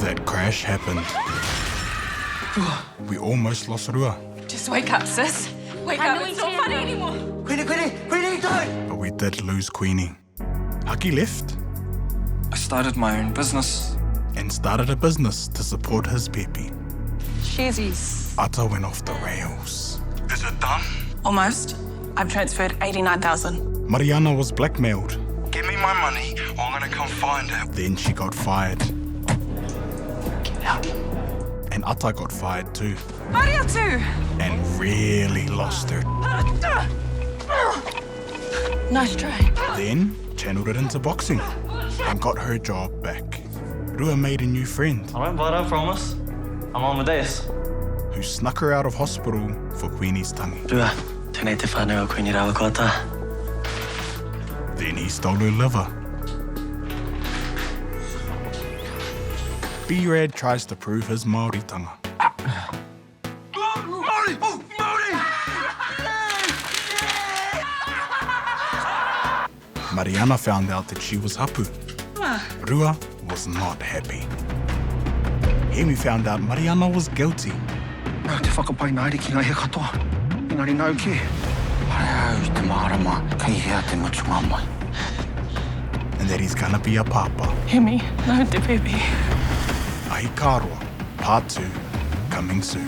That crash happened. We almost lost Rua. Just wake up, sis. Wake up, it's not funny anymore. Queenie, don't! But we did lose Queenie. Haki left I started my own business. and started a business to support his pepe. Cheesies. Ata went off the rails. Is it done? Almost. I've transferred 89,000. Mariana was blackmailed. Give me my money, or I'm gonna come find it. Then she got fired. Get out. And Ata got fired too. Maria too. And really lost her. Nice try. Then channeled it into boxing and got her job back. Rua made a new friend I won't bite, I promise. I'm on Amadeus. who snuck her out of hospital for Queenie's tangi. Rua, tēnei te whānau o Queenie rā Whakaata. Then he stole her liver. B-Rad tries to prove his Māoritanga. Māori! Oh, Māori! Mariana found out that she was hapu. Rua was not happy. Hemi found out Mariana was guilty. Nā te whakapai nāri ki ngā he katoa. Engari nau ke. Hare au te maharama, kei hea te mutunga mai. And that he's gonna be a papa. Hemi, no te pepe. Ahikāroa, Part 2, coming soon.